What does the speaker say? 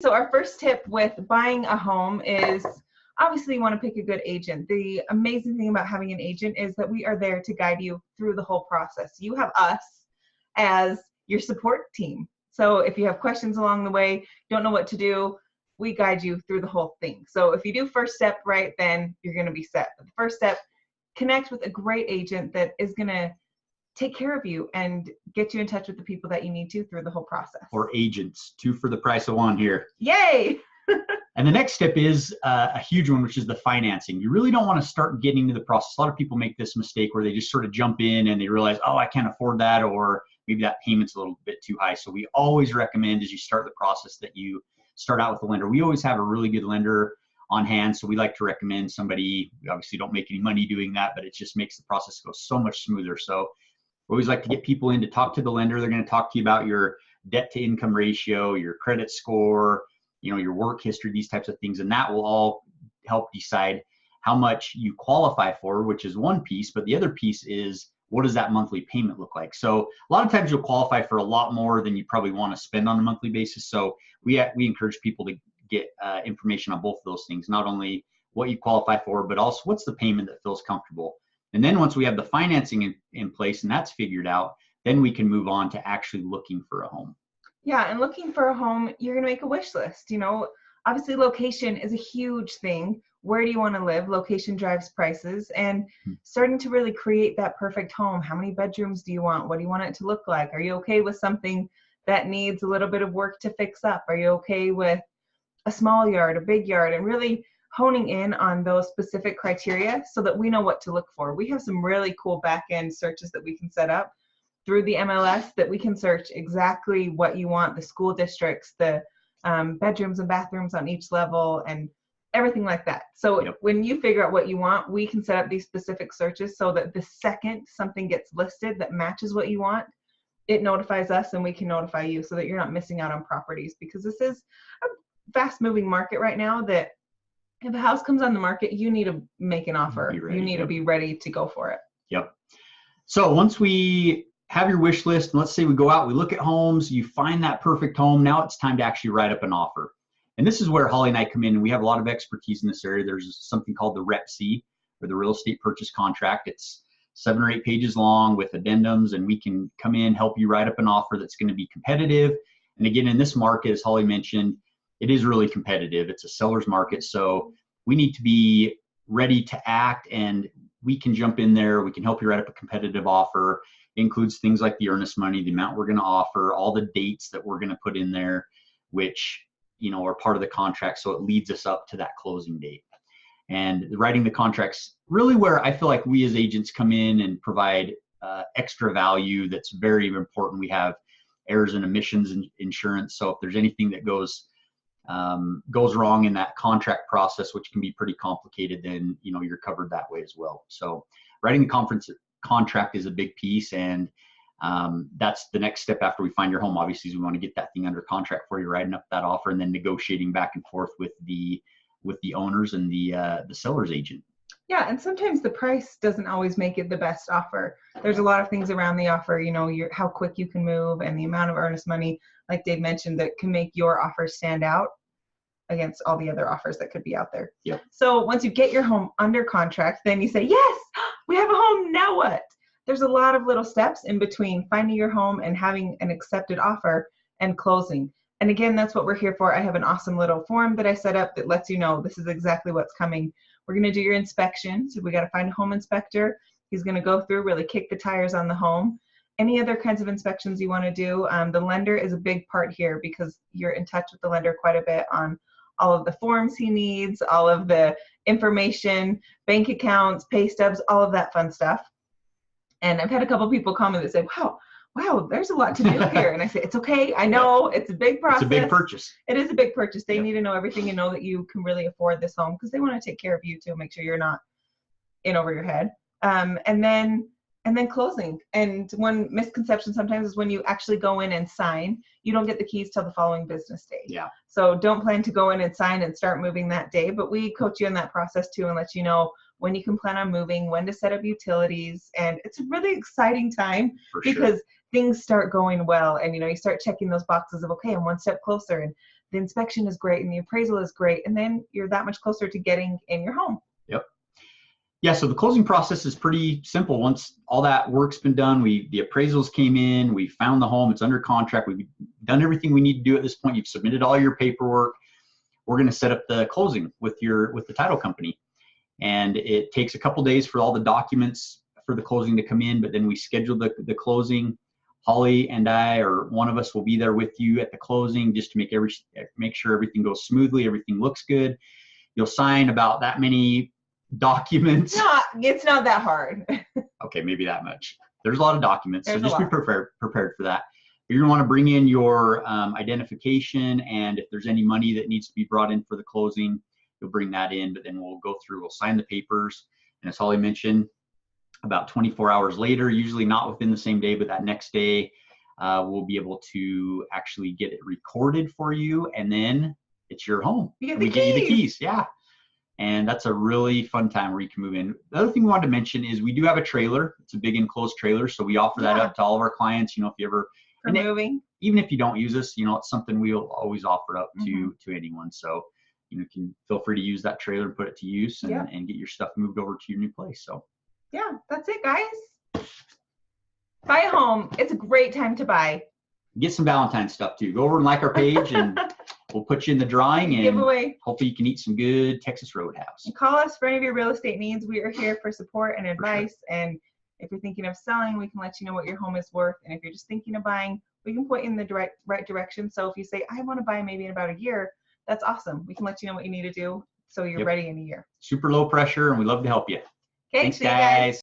So our first tip with buying a home is obviously you want to pick a good agent. The amazing thing about having an agent is that we are there to guide you through the whole process. You have us as your support team. So if you have questions along the way, don't know what to do, we guide you through the whole thing. So if you do first step right, then you're going to be set. But the first step, connect with a great agent that is going to take care of you and get you in touch with the people that you need to through the whole process. Or agents, 2 for the price of 1 here. Yay! And the next step is a huge one, which is the financing. You really don't want to start getting into the process. A lot of people make this mistake where they just sort of jump in and they realize, oh, I can't afford that, or maybe that payment's a little bit too high. So we always recommend as you start the process that you start out with a lender. We always have a really good lender on hand, so we like to recommend somebody. We obviously don't make any money doing that, but it just makes the process go so much smoother. So we always like to get people in to talk to the lender. They're going to talk to you about your debt to income ratio, your credit score, your work history, these types of things, and that will all help decide how much you qualify for, which is one piece, but the other piece is what does that monthly payment look like? So a lot of times you'll qualify for a lot more than you probably want to spend on a monthly basis. So we encourage people to get information on both of those things, not only what you qualify for, but also what's the payment that feels comfortable. And then once we have the financing in place and that's figured out, then we can move on to actually looking for a home. Yeah, and looking for a home, you're going to make a wish list. Obviously location is a huge thing. Where do you want to live? Location drives prices, and starting to really create that perfect home. How many bedrooms do you want? What do you want it to look like? Are you okay with something that needs a little bit of work to fix up? Are you okay with a small yard, a big yard, and really honing in on those specific criteria so that we know what to look for. We have some really cool back-end searches that we can set up through the MLS that we can search exactly what you want, the school districts, the bedrooms and bathrooms on each level, and everything like that. So when you figure out what you want, we can set up these specific searches so that the second something gets listed that matches what you want, it notifies us and we can notify you so that you're not missing out on properties, because this is a fast moving market right now that if a house comes on the market, you need to make an offer. You need to be ready to go for it. Yep. So once we have your wish list, and let's say we go out, we look at homes, you find that perfect home, now it's time to actually write up an offer. And this is where Holly and I come in, and we have a lot of expertise in this area. There's something called the REPC, or the Real Estate Purchase Contract. It's 7 or 8 pages long with addendums, and we can come in, help you write up an offer that's going to be competitive. And again, in this market, as Holly mentioned, it is really competitive. It's a seller's market, so we need to be ready to act, and we can jump in there. We can help you write up a competitive offer. It includes things like the earnest money, the amount we're going to offer, all the dates that we're going to put in there, which are part of the contract, so it leads us up to that closing date. And writing the contracts really where I feel like we as agents come in and provide extra value that's very important. We have errors and omissions insurance, so if there's anything that goes wrong in that contract process, which can be pretty complicated, then you're covered that way as well. So writing the contract is a big piece, and that's the next step after we find your home. Obviously, we want to get that thing under contract for you, writing up that offer, and then negotiating back and forth with the owners and the seller's agent. Yeah, and sometimes the price doesn't always make it the best offer. There's a lot of things around the offer, how quick you can move and the amount of earnest money, like Dave mentioned, that can make your offer stand out against all the other offers that could be out there. Yep. So once you get your home under contract, then you say, yes, we have a home, now what? There's a lot of little steps in between finding your home and having an accepted offer and closing. And again, that's what we're here for. I have an awesome little form that I set up that lets you know this is exactly what's coming. We're going to do your inspection. So we got to find a home inspector. He's going to go through, really kick the tires on the home. Any other kinds of inspections you want to do. The lender is a big part here because you're in touch with the lender quite a bit on all of the forms he needs, all of the information, bank accounts, pay stubs, all of that fun stuff. And I've had a couple people call me that say, wow, there's a lot to do here. And I say, it's okay. I know it's a big process. It's a big purchase. It is a big purchase. They need to know everything and know that you can really afford this home because they want to take care of you too, make sure you're not in over your head. And then closing. And one misconception sometimes is when you actually go in and sign, you don't get the keys till the following business day. Yeah. So don't plan to go in and sign and start moving that day, but we coach you in that process too and let you know when you can plan on moving, when to set up utilities. And it's a really exciting time because things start going well. And, you start checking those boxes of, okay, I'm one step closer and the inspection is great and the appraisal is great, and then you're that much closer to getting in your home. Yep. Yeah, so the closing process is pretty simple. Once all that work's been done, the appraisals came in, we found the home, it's under contract, we've done everything we need to do at this point, you've submitted all your paperwork, we're going to set up the closing with the title company. And it takes a couple days for all the documents for the closing to come in, but then we schedule the closing. Holly and I, or one of us, will be there with you at the closing just to make sure everything goes smoothly, everything looks good. You'll sign about that many documents. No, it's not that hard. Okay, maybe that much. There's a lot of documents, so just be prepared for that. You're gonna want to bring in your identification, and if there's any money that needs to be brought in for the closing, you'll bring that in, but then we'll sign the papers. And as Holly mentioned, about 24 hours later, usually not within the same day, but that next day, we'll be able to actually get it recorded for you, and then it's your home. We get you the keys, yeah. And that's a really fun time where you can move in. The other thing we wanted to mention is we do have a trailer. It's a big enclosed trailer, so we offer that up to all of our clients. You know, if you ever moving, even if you don't use us, you know, it's something we'll always offer up to anyone. So you can feel free to use that trailer and put it to use and get your stuff moved over to your new place. So yeah, that's it, guys. Buy a home. It's a great time to buy. Get some Valentine's stuff too. Go over and like our page, and we'll put you in the drawing, and giveaway. Hopefully you can eat some good Texas Roadhouse. And call us for any of your real estate needs. We are here for support and advice. Sure. And if you're thinking of selling, we can let you know what your home is worth. And if you're just thinking of buying, we can point you in the right direction. So if you say, I want to buy maybe in about a year, that's awesome. We can let you know what you need to do so you're ready in a year. Super low pressure, and we love to help you. Okay, thanks, guys.